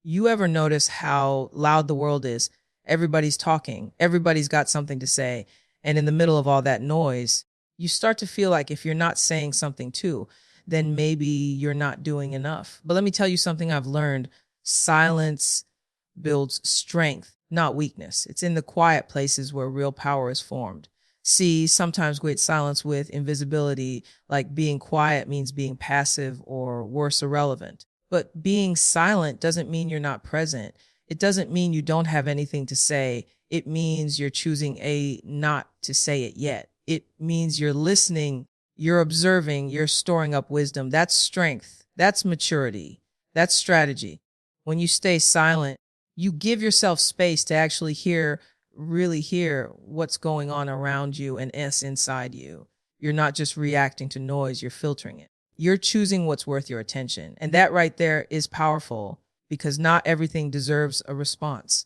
You ever notice how loud the world is? Everybody's talking, everybody's got something to say. And in the middle of all that noise, you start to feel like if you're not saying something too, then maybe you're not doing enough. But let me tell you something I've learned. Silence builds strength, not weakness. It's in the quiet places where real power is formed. See, sometimes we equate silence with invisibility, like being quiet means being passive or worse, irrelevant. But being silent doesn't mean you're not present. It doesn't mean you don't have anything to say. It means you're choosing not to say it yet. It means you're listening, you're observing, you're storing up wisdom. That's strength. That's maturity. That's strategy. When you stay silent, you give yourself space to actually really hear what's going on around you and inside you. You're not just reacting to noise, you're filtering it. You're choosing what's worth your attention. And that right there is powerful because not everything deserves a response.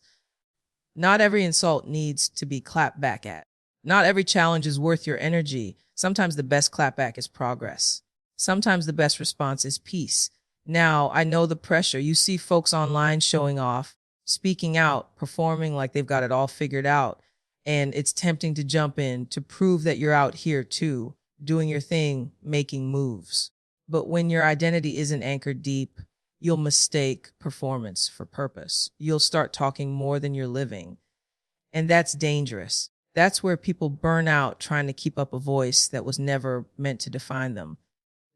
Not every insult needs to be clapped back at. Not every challenge is worth your energy. Sometimes the best clapback is progress. Sometimes the best response is peace. Now, I know the pressure. You see folks online showing off, speaking out, performing like they've got it all figured out. And it's tempting to jump in to prove that you're out here too, doing your thing, making moves. But when your identity isn't anchored deep, you'll mistake performance for purpose. You'll start talking more than you're living. And that's dangerous. That's where people burn out trying to keep up a voice that was never meant to define them.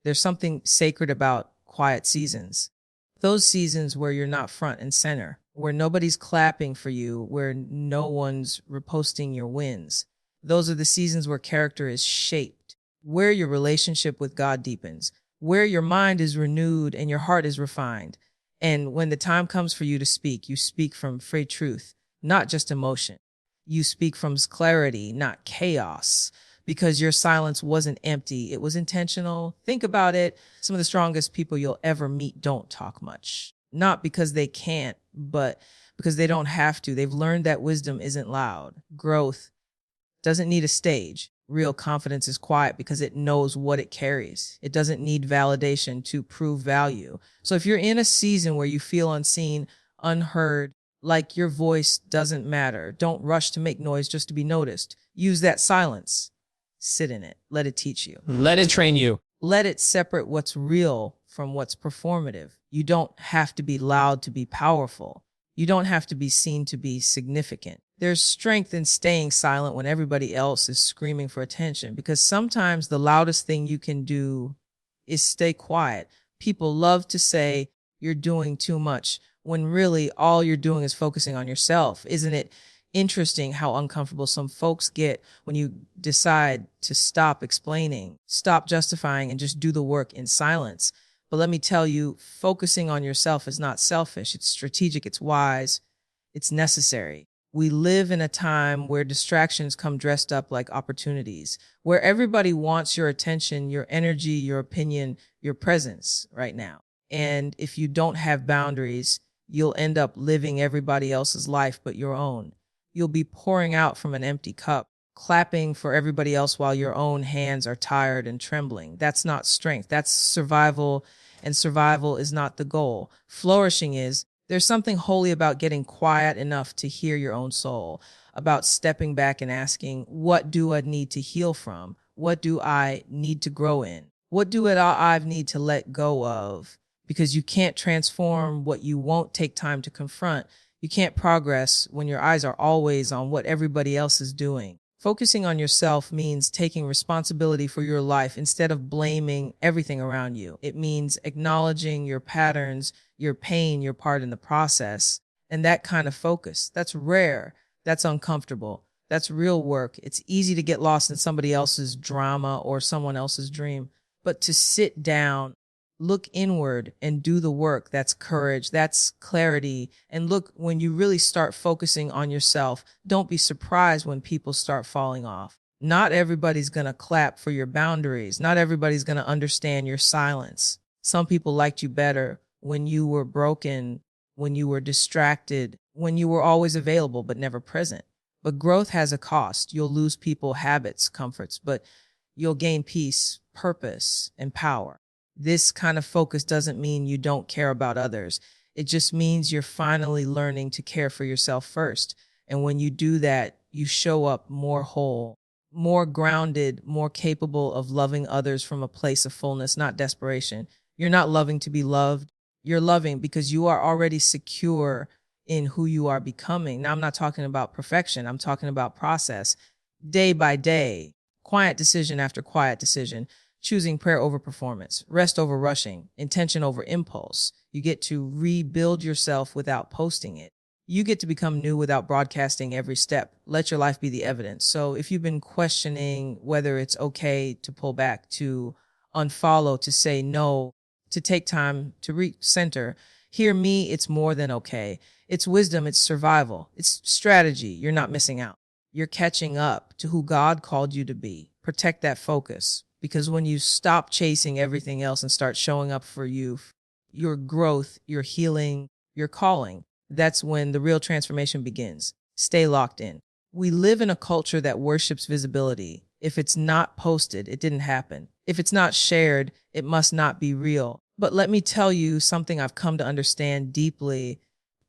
There's something sacred about quiet seasons. Those seasons where you're not front and center, where nobody's clapping for you, where no one's reposting your wins. Those are the seasons where character is shaped, where your relationship with God deepens, where your mind is renewed and your heart is refined. And when the time comes for you to speak, you speak from free truth, not just emotion. You speak from clarity, not chaos, because your silence wasn't empty. It was intentional. Think about it. Some of the strongest people you'll ever meet don't talk much, not because they can't, but because they don't have to. They've learned that wisdom isn't loud. Growth doesn't need a stage. Real confidence is quiet because it knows what it carries. It doesn't need validation to prove value. So if you're in a season where you feel unseen, unheard, like your voice doesn't matter, don't rush to make noise just to be noticed. Use that silence. Sit in it. Let it teach you. Let it train you. Let it separate what's real from what's performative. You don't have to be loud to be powerful. You don't have to be seen to be significant. There's strength in staying silent when everybody else is screaming for attention, because sometimes the loudest thing you can do is stay quiet. People love to say you're doing too much when really all you're doing is focusing on yourself. Isn't it interesting how uncomfortable some folks get when you decide to stop explaining, stop justifying, and just do the work in silence? But let me tell you, focusing on yourself is not selfish. It's strategic. It's wise. It's necessary. We live in a time where distractions come dressed up like opportunities, where everybody wants your attention, your energy, your opinion, your presence right now. And if you don't have boundaries, you'll end up living everybody else's life but your own. You'll be pouring out from an empty cup, clapping for everybody else while your own hands are tired and trembling. That's not strength. That's survival, and survival is not the goal. Flourishing is. There's something holy about getting quiet enough to hear your own soul, about stepping back and asking, what do I need to heal from? What do I need to grow in? What do I need to let go of? Because you can't transform what you won't take time to confront. You can't progress when your eyes are always on what everybody else is doing. Focusing on yourself means taking responsibility for your life instead of blaming everything around you. It means acknowledging your patterns, your pain, your part in the process. And that kind of focus, that's rare. That's uncomfortable. That's real work. It's easy to get lost in somebody else's drama or someone else's dream. But to sit down, look inward and do the work, that's courage, that's clarity. And look, when you really start focusing on yourself, don't be surprised when people start falling off. Not everybody's going to clap for your boundaries. Not everybody's going to understand your silence. Some people liked you better when you were broken, when you were distracted, when you were always available but never present. But growth has a cost. You'll lose people, habits, comforts, but you'll gain peace, purpose, and power. This kind of focus doesn't mean you don't care about others. It just means you're finally learning to care for yourself first. And when you do that, you show up more whole, more grounded, more capable of loving others from a place of fullness, not desperation. You're not loving to be loved. You're loving because you are already secure in who you are becoming. Now, I'm not talking about perfection. I'm talking about process, day by day, quiet decision after quiet decision, choosing prayer over performance, rest over rushing, intention over impulse. You get to rebuild yourself without posting it. You get to become new without broadcasting every step. Let your life be the evidence. So if you've been questioning whether it's okay to pull back, to unfollow, to say no, to take time to recenter, hear me, it's more than okay. It's wisdom, it's survival, it's strategy. You're not missing out. You're catching up to who God called you to be. Protect that focus, because when you stop chasing everything else and start showing up for you, your growth, your healing, your calling, that's when the real transformation begins. Stay locked in. We live in a culture that worships visibility. If it's not posted, it didn't happen. If it's not shared, it must not be real. But let me tell you something I've come to understand deeply.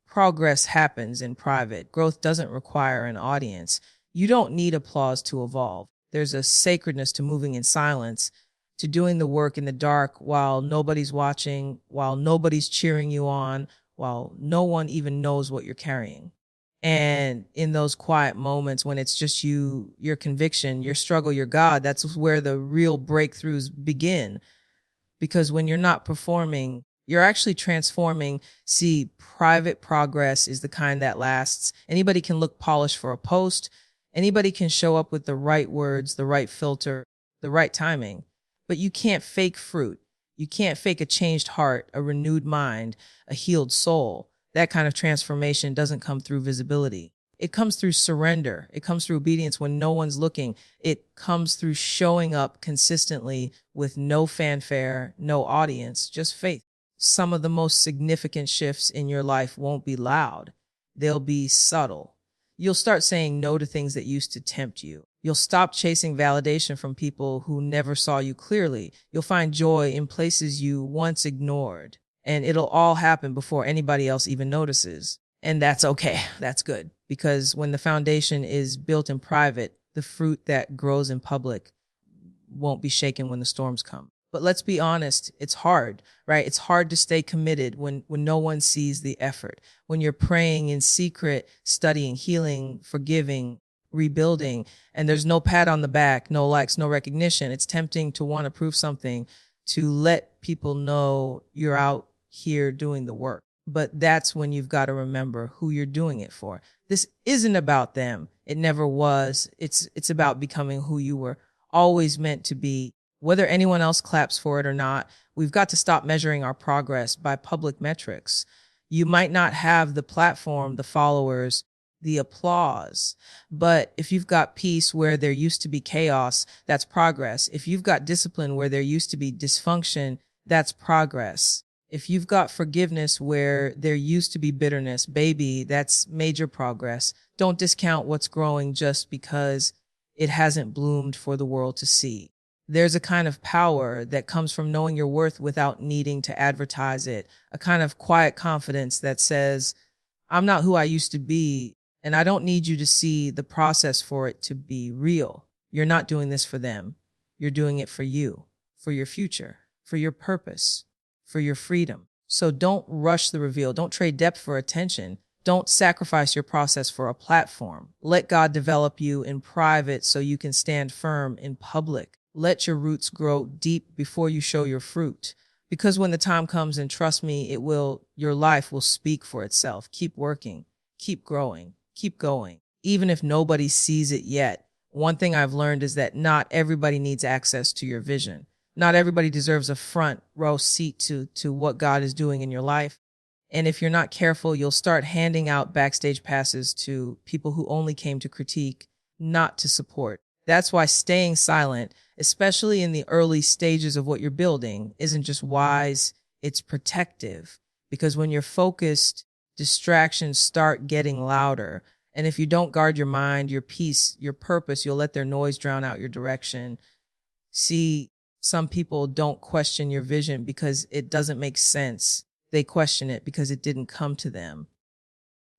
Progress happens in private. Growth doesn't require an audience. You don't need applause to evolve. There's a sacredness to moving in silence, to doing the work in the dark while nobody's watching, while nobody's cheering you on, while no one even knows what you're carrying. And in those quiet moments when it's just you, your conviction, your struggle, your God, that's where the real breakthroughs begin. Because when you're not performing, you're actually transforming. See, private progress is the kind that lasts. Anybody can look polished for a post. Anybody can show up with the right words, the right filter, the right timing. But you can't fake fruit. You can't fake a changed heart, a renewed mind, a healed soul. That kind of transformation doesn't come through visibility. It comes through surrender. It comes through obedience when no one's looking. It comes through showing up consistently with no fanfare, no audience, just faith. Some of the most significant shifts in your life won't be loud. They'll be subtle. You'll start saying no to things that used to tempt you. You'll stop chasing validation from people who never saw you clearly. You'll find joy in places you once ignored. And it'll all happen before anybody else even notices. And that's okay. That's good. Because when the foundation is built in private, the fruit that grows in public won't be shaken when the storms come. But let's be honest, it's hard, right? It's hard to stay committed when no one sees the effort. When you're praying in secret, studying, healing, forgiving, rebuilding, and there's no pat on the back, no likes, no recognition. It's tempting to want to prove something, to let people know you're out here doing the work. But that's when you've got to remember who you're doing it for. This isn't about them. It never was. It's about becoming who you were always meant to be. Whether anyone else claps for it or not, we've got to stop measuring our progress by public metrics. You might not have the platform, the followers, the applause, but if you've got peace where there used to be chaos, that's progress. If you've got discipline where there used to be dysfunction, that's progress. If you've got forgiveness where there used to be bitterness, baby, that's major progress. Don't discount what's growing just because it hasn't bloomed for the world to see. There's a kind of power that comes from knowing your worth without needing to advertise it, a kind of quiet confidence that says, I'm not who I used to be, and I don't need you to see the process for it to be real. You're not doing this for them. You're doing it for you, for your future, for your purpose, for your freedom. So don't rush the reveal. Don't trade depth for attention. Don't sacrifice your process for a platform. Let God develop you in private so you can stand firm in public. Let your roots grow deep before you show your fruit. Because when the time comes, and trust me, your life will speak for itself. Keep working, keep growing, keep going. Even if nobody sees it yet, one thing I've learned is that not everybody needs access to your vision. Not everybody deserves a front row seat to what God is doing in your life. And if you're not careful, you'll start handing out backstage passes to people who only came to critique, not to support. That's why staying silent, especially in the early stages of what you're building, isn't just wise, it's protective. Because when you're focused, distractions start getting louder. And if you don't guard your mind, your peace, your purpose, you'll let their noise drown out your direction. See, some people don't question your vision because it doesn't make sense. They question it because it didn't come to them.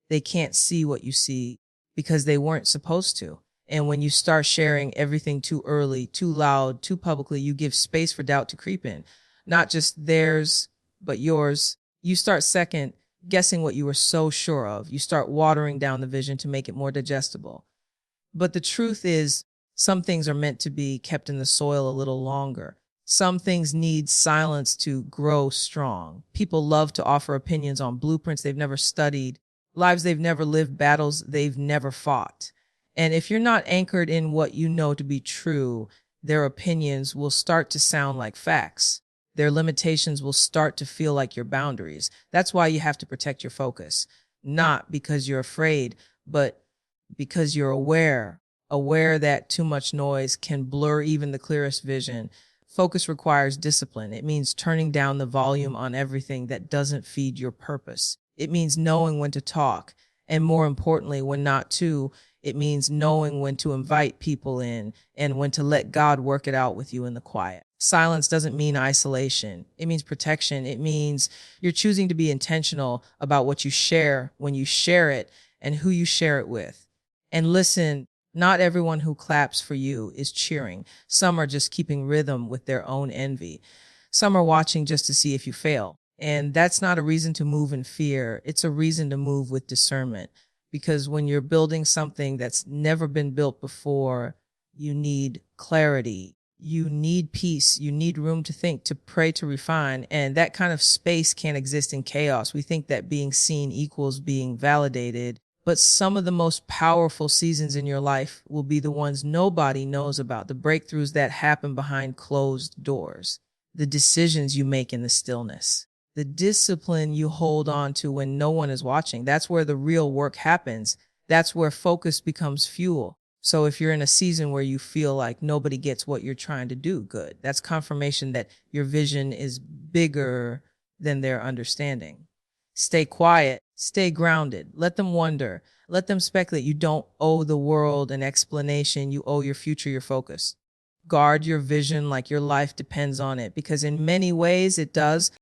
They can't see what you see because they weren't supposed to. And when you start sharing everything too early, too loud, too publicly, you give space for doubt to creep in. Not just theirs, but yours. You start second guessing what you were so sure of. You start watering down the vision to make it more digestible. But the truth is, some things are meant to be kept in the soil a little longer. Some things need silence to grow strong. People love to offer opinions on blueprints they've never studied, lives they've never lived, battles they've never fought. And if you're not anchored in what you know to be true, their opinions will start to sound like facts. Their limitations will start to feel like your boundaries. That's why you have to protect your focus, not because you're afraid, but because you're aware that too much noise can blur even the clearest vision. Focus requires discipline. It means turning down the volume on everything that doesn't feed your purpose. It means knowing when to talk, and more importantly, when not to. It means knowing when to invite people in and when to let God work it out with you in the quiet. Silence doesn't mean isolation. It means protection. It means you're choosing to be intentional about what you share, when you share it, and who you share it with. And listen, not everyone who claps for you is cheering. Some are just keeping rhythm with their own envy. Some are watching just to see if you fail. And that's not a reason to move in fear. It's a reason to move with discernment. Because when you're building something that's never been built before, you need clarity. You need peace. You need room to think, to pray, to refine. And that kind of space can't exist in chaos. We think that being seen equals being validated. But some of the most powerful seasons in your life will be the ones nobody knows about, the breakthroughs that happen behind closed doors, the decisions you make in the stillness, the discipline you hold on to when no one is watching. That's where the real work happens. That's where focus becomes fuel. So if you're in a season where you feel like nobody gets what you're trying to do, good. That's confirmation that your vision is bigger than their understanding. Stay quiet, stay grounded. Let them wonder. Let them speculate. You don't owe the world an explanation. You owe your future your focus. Guard your vision like your life depends on it, because in many ways it does.